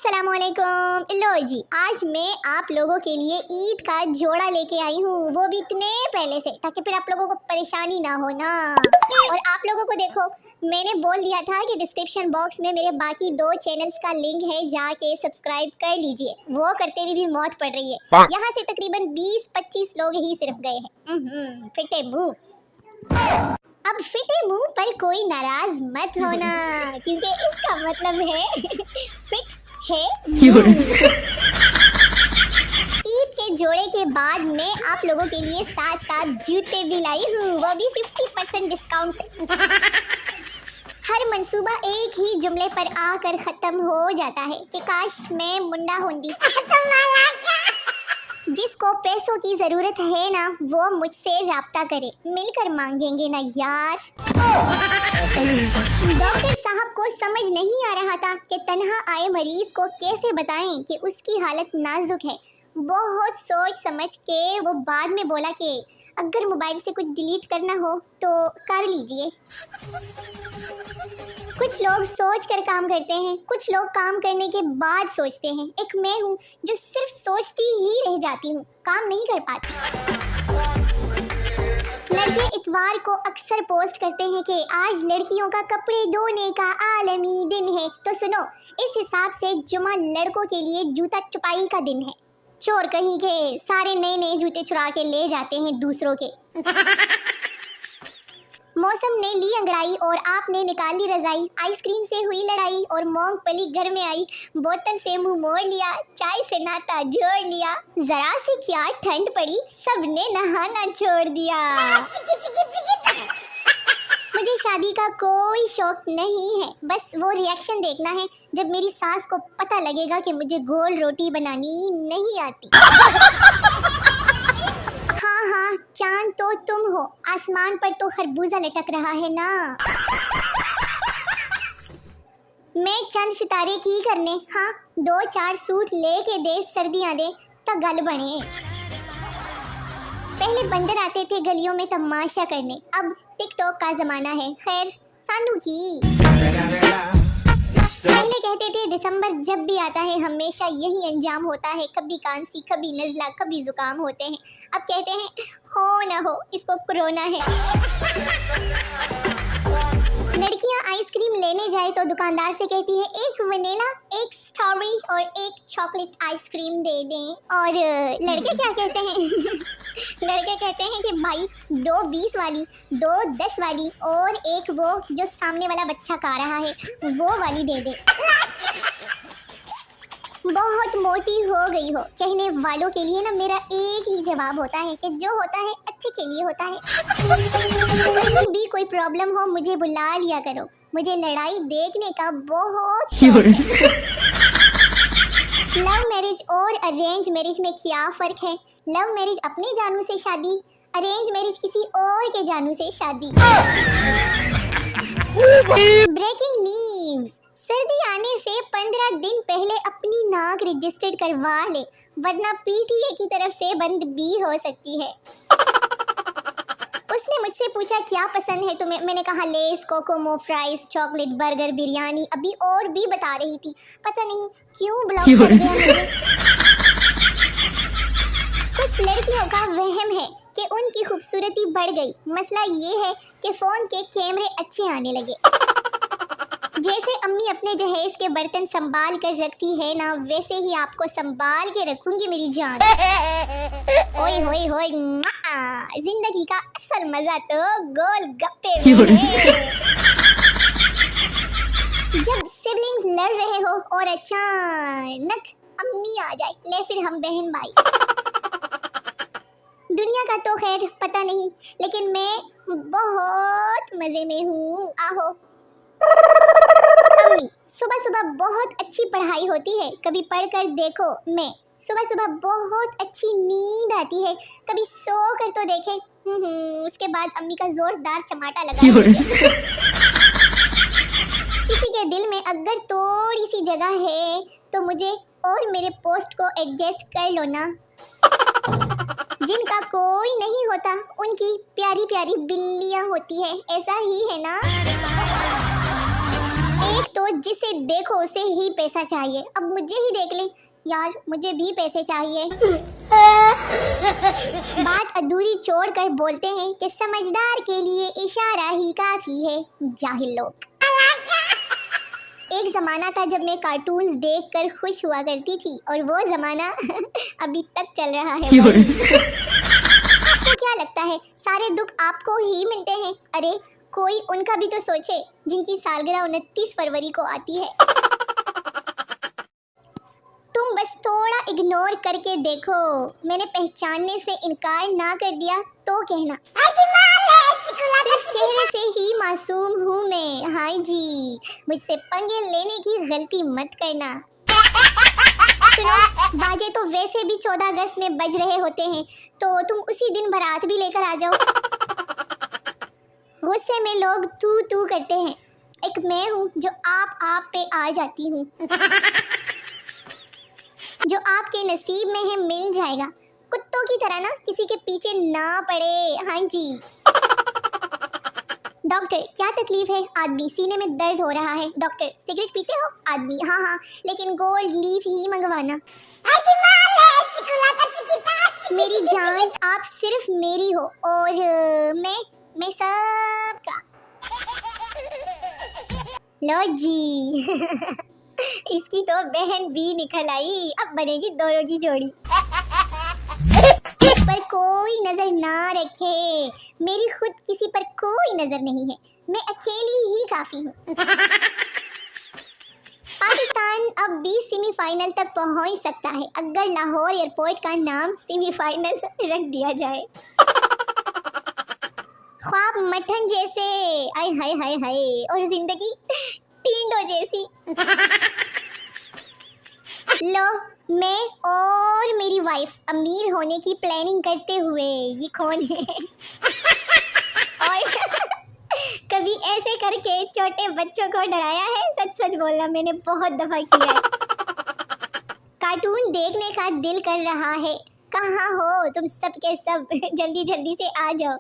अस्सलामुअलैकुम। लो जी, आज मैं आप लोगों के लिए ईद का जोड़ा लेके आई हूँ, वो भी इतने पहले से, ताकि फिर आप लोगों को परेशानी ना हो ना। और आप लोगों को देखो, मैंने बोल दिया था कि डिस्क्रिप्शन बॉक्स में मेरे बाकी 2 चैनल्स का लिंक है, जाके सब्सक्राइब कर लीजिए। वो करते हुए भी मौत पड़ रही है। यहाँ से तकरीबन 20-25 लोग ही सिर्फ गए हैं। फिटे मुंह, अब फिटे मुंह पर कोई नाराज मत होना, क्योंकि इसका मतलब है फिट है। ईद के जोड़े के बाद मैं आप लोगों के लिए साथ साथ जूते भी लाई हूँ, वो भी 50% डिस्काउंट। हर मंसूबा एक ही जुमले पर आकर खत्म हो जाता है कि काश मैं मुंडा होंगी। जिसको पैसों की जरूरत है ना, वो मुझसे राब्ता करे, मिलकर मांगेंगे ना यार। डॉक्टर साहब को समझ नहीं आ रहा था कि तन्हा आए मरीज को कैसे बताएं कि उसकी हालत नाजुक है। बहुत सोच समझ के वो बाद में बोला कि अगर मोबाइल से कुछ डिलीट करना हो तो कर लीजिए। कुछ लोग सोच कर काम करते हैं, कुछ लोग काम करने के बाद सोचते हैं। एक मैं हूँ जो सिर्फ सोचती ही रह जाती हूँ, काम नहीं कर पाती। लड़के इतवार को अक्सर पोस्ट करते हैं कि आज लड़कियों का कपड़े धोने का आलमी दिन है, तो सुनो, इस हिसाब से जुमा लड़कों के लिए जूता चुपाई का दिन है। चोर कहीं के सारे नए नए जूते चुरा के ले जाते हैं दूसरों के। मौसम ने ली अंगड़ाई और आपने निकाली रजाई, आइसक्रीम से हुई लड़ाई और मूंगफली घर में आई, बोतल से मुंह मोड़ लिया, चाय से नाता जोड़ लिया, जरा से क्या ठंड पड़ी, सबने नहाना छोड़ दिया। मुझे शादी का कोई शौक नहीं है, बस वो रिएक्शन देखना है जब मेरी सास को पता लगेगा कि मुझे गोल रोटी बनानी नहीं आती। हाँ, चांद तो तुम हो, आसमान पर तो खरबूजा लटक रहा है ना। मैं चंद सितारे की करने, हाँ 2-4 सूट लेके दे, सर्दियां दे तो गल बने। पहले बंदर आते थे गलियों में तमाशा करने, अब टिकटॉक का जमाना है। खैर सानू की पहले कहते थे दिसंबर जब भी आता है हमेशा यही अंजाम होता है, कभी कांसी, कभी नज़ला, कभी जुकाम होते हैं। अब कहते हैं हो ना हो, इसको कोरोना है। लड़कियां आइसक्रीम लेने जाए तो दुकानदार से कहती है एक वनीला, एक स्ट्रॉबेरी और एक चॉकलेट आइसक्रीम दे दें। और लड़के क्या कहते हैं लड़के कहते हैं कि भाई 2 20 वाली, 2 10 वाली और एक वो जो सामने वाला बच्चा खा रहा है वो वाली दे दे। बहुत मोटी हो गई हो कहने वालों के लिए ना मेरा एक ही जवाब होता है कि जो होता है अच्छे के लिए होता है। कहीं भी कोई प्रॉब्लम हो मुझे बुला लिया करो, मुझे लड़ाई देखने का बहुत शौक है। लव मैरिज और अरेंज मैरिज में क्या फ़र्क है? लव मैरिज अपने जानू से शादी, अरेंज मैरिज किसी और के जानू से शादी। ब्रेकिंग न्यूज़, सर्दी आने से 15 दिन पहले अपनी नाक रजिस्टर्ड करवा ले, वरना पीटीए की तरफ से बंद भी हो सकती है। उसने मुझसे पूछा क्या पसंद है तुम्हें, मैंने कहा less, Kokomo, fries, chocolate, burger, biryani, अभी और भी बता रही थी, पता नहीं क्यों ब्लॉक कर दिया मुझे। कुछ लड़कियों का वहम है कि उनकी खूबसूरती बढ़ गई, मसला ये है कि फ़ोन के कैमरे अच्छे आने लगे। जैसे अम्मी अपने जहेज के बर्तन संभाल कर रखती है ना, वैसे ही आपको संभाल के रखूंगी मेरी जान। ओए होए होए, जिंदगी का असल मजा तो गोल गप्पे में है। जब सिबलिंग्स लड़ रहे हो और अचानक अम्मी आ जाए, ले फिर हम बहन भाई। दुनिया का तो खैर पता नहीं, लेकिन मैं बहुत मजे में हूँ। आहो अम्मी, सुबह सुबह बहुत अच्छी पढ़ाई होती है, कभी पढ़कर देखो। मैं सुबह सुबह बहुत अच्छी नींद आती है, कभी सो कर तो देखे। उसके बाद अम्मी का जोरदार चमाटा लगा मुझे। किसी के दिल में अगर थोड़ी सी जगह है तो मुझे और मेरे पोस्ट को एडजस्ट कर लो ना। जिनका कोई नहीं होता उनकी प्यारी प्यारी बिल्लियां होती है, ऐसा ही है ना। एक तो जिसे देखो उसे ही पैसा चाहिए। अब मुझे ही देख लें यार, मुझे भी पैसे चाहिए। बात अधूरी छोड़कर बोलते हैं कि समझदार के लिए इशारा ही काफी है। जाहिल लोग। एक जमाना था जब मैं कार्टून्स देखकर खुश हुआ करती थी और वो जमाना अभी तक चल रहा है। आपको क्या लगता है सारे दुख आपको ही मिलते हैं? अरे कोई उनका भी तो सोचे जिनकी सालगिरह 29 फरवरी को आती है। तुम बस थोड़ा इग्नोर करके देखो, मैंने पहचानने से इनकार ना कर दिया तो कहना सिर्फ चेहरे से ही मासूम हूँ मैं। हाँ जी, मुझसे पंगे लेने की गलती मत करना। सुनो, बाजे तो वैसे भी 14 अगस्त में बज रहे होते हैं, तो तुम उसी दिन बारात भी लेकर आ जाओ। गुस्से में लोग तू तू करते हैं, एक मैं हूँ जो आप पे आ जाती हूँ। जो आपके नसीब में है मिल जाएगा। कुत्तों की तरह ना किसी के पीछे ना पड़े। हाँ जी। डॉक्टर क्या तकलीफ है? आदमी सीने में दर्द हो रहा है। डॉक्टर सिगरेट पीते हो? आदमी हाँ हाँ, लेकिन गोल्ड लीफ ही मंगवाना। मेरी जान आप सिर्फ मेरी हो और मैं सबका। लो जी। इसकी तो बहन भी निकल आई, अब बनेगी दोनों की जोड़ी। इस पर कोई नजर ना रखे, मेरी खुद किसी पर कोई नजर नहीं है, मैं अकेली ही काफी हूँ। पाकिस्तान अब भी सेमीफाइनल तक पहुँच सकता है अगर लाहौर एयरपोर्ट का नाम सेमीफाइनल रख दिया जाए। ख्वाब मटन जैसे, आय हाय हाय हाय, और जिंदगी टींडो जैसी। लो, मैं और मेरी वाइफ अमीर होने की प्लानिंग करते हुए, ये कौन है? और कभी ऐसे करके छोटे बच्चों को डराया है? सच सच बोलना, मैंने बहुत दफा किया है। कार्टून देखने का दिल कर रहा है, कहाँ हो तुम सब के सब? जल्दी जल्दी से आ जाओ।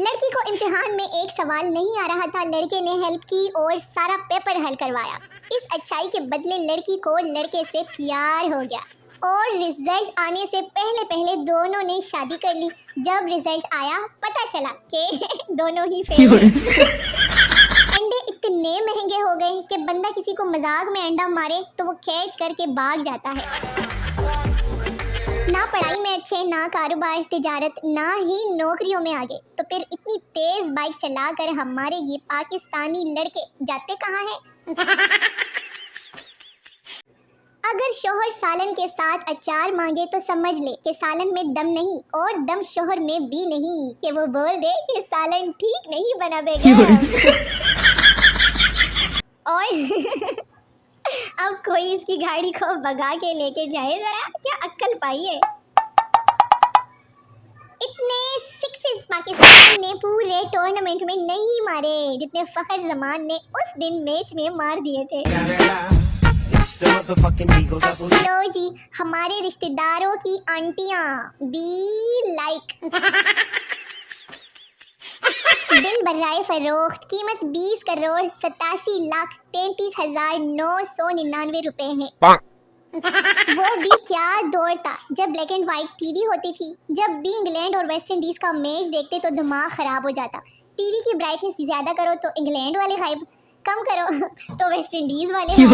लड़की को इम्तिहान में एक सवाल नहीं आ रहा था, लड़के ने हेल्प की और सारा पेपर हल करवाया। इस अच्छाई के बदले लड़की को लड़के से प्यार हो गया और रिजल्ट आने से पहले पहले दोनों ने शादी कर ली। जब रिजल्ट आया पता चला कि दोनों ही फेल। अंडे इतने महंगे हो गए कि बंदा किसी को मजाक में अंडा मारे तो वो खींच करके भाग जाता है। ना पढ़ाई में अच्छे, ना कारोबार तिजारत, ना ही नौकरियों में आगे, तो फिर इतनी तेज बाइक चलाकर हमारे ये पाकिस्तानी लड़के जाते कहाँ हैं? अगर शौहर सालन के साथ अचार मांगे तो समझ ले कि सालन में दम नहीं और दम शौहर में भी नहीं, कि वो बोल दे कि सालन ठीक नहीं बना बेगम। और अब कोई इसकी गाड़ी को भगा के लेके जाए, जरा क्या अक्ल पाई है। इतने सिक्सेस पाकिस्तान ने पूरे टूर्नामेंट में नहीं मारे जितने फखर जमान ने उस दिन मैच में मार दिए थे। लो जी, हमारे रिश्तेदारों की आंटियां बी लाइक। दिल बर्राए फरोख्त, कीमत 20 करोड़ 87,33,999 रुपए है। वो भी क्या दौर था जब ब्लैक एंड व्हाइट टीवी होती थी। जब भी इंग्लैंड और वेस्ट इंडीज का मैच देखते तो दिमाग खराब हो जाता। टीवी की ब्राइटनेस ज्यादा करो तो इंग्लैंड वाले गायब, कम करो तो वेस्ट इंडीज वाले गायब।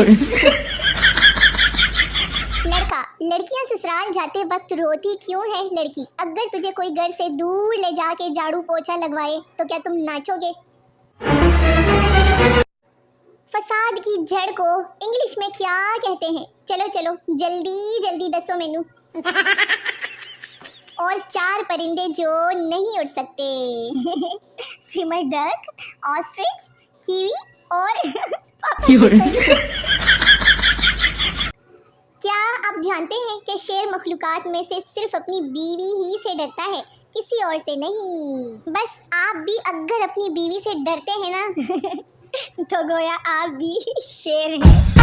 लड़कियां ससुराल जाते वक्त रोती क्यों है लड़की? अगर तुझे कोई घर से दूर ले जाके झाड़ू पोछा लगवाए तो क्या तुम नाचोगे? फसाद की जड़ को इंग्लिश में क्या कहते हैं? चलो चलो जल्दी जल्दी दसो मेनू। और 4 परिंदे जो नहीं उड़ सकते। स्विमर डक, ऑस्ट्रिच, कीवी और क्या आप जानते हैं कि शेर मखलूकात में से सिर्फ अपनी बीवी ही से डरता है, किसी और से नहीं। बस आप भी अगर अपनी बीवी से डरते हैं ना तो गोया आप भी शेर हैं।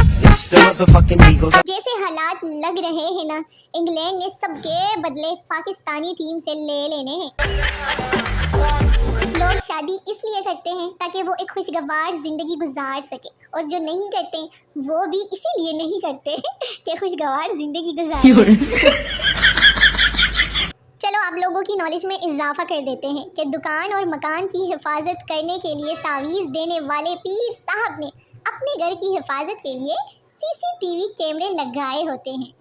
जैसे हालात लग रहे हैं ना, इंग्लैंड ने सबके बदले पाकिस्तानी टीम से ले लेने हैं। लोग शादी इसलिए करते हैं ताकि वो एक खुशगवार जिंदगी गुजार सके, और जो नहीं करते वो भी इसीलिए नहीं करते कि खुशगवार जिंदगी गुजारें। चलो आप लोगों की नॉलेज में इजाफा कर देते हैं कि दुकान और मकान की हिफाजत करने के लिए तावीज़ देने वाले पीर साहब ने अपने घर की हिफाजत के लिए सीसीटीवी कैमरे लगाए होते हैं।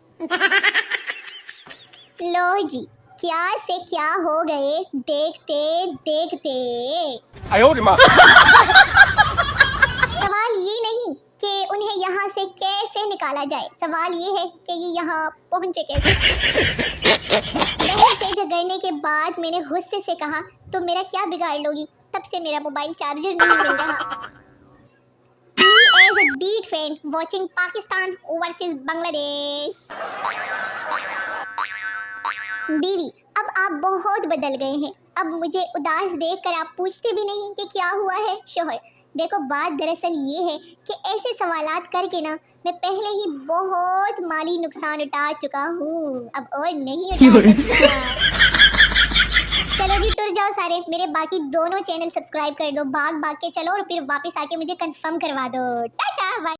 लो जी, क्या से क्या हो गए देखते देखते। सवाल ये नहीं कि उन्हें यहाँ से कैसे निकाला जाए, सवाल ये है कि ये यहाँ पहुँचे कैसे। बहन से झगड़ने के बाद मैंने गुस्से से कहा तो मेरा क्या बिगाड़ लोगी, तब से मेरा मोबाइल चार्जर नहीं मिल रहा। Me as a deed fan watching Pakistan versus Bangladesh। बीवी, अब आप बहुत बदल गए हैं। अब मुझे उदास देखकर आप पूछते भी नहीं कि क्या हुआ है। शोहर, देखो बात दरअसल ये है कि ऐसे सवालात करके ना मैं पहले ही बहुत माली नुकसान उठा चुका हूँ, अब और नहीं उठा सकता। चलो जी टुर जाओ सारे, मेरे बाकी दोनों चैनल सब्सक्राइब कर दो, भाग भाग के चलो और फिर वापस आके मुझे कंफर्म करवा दो। Tata bye.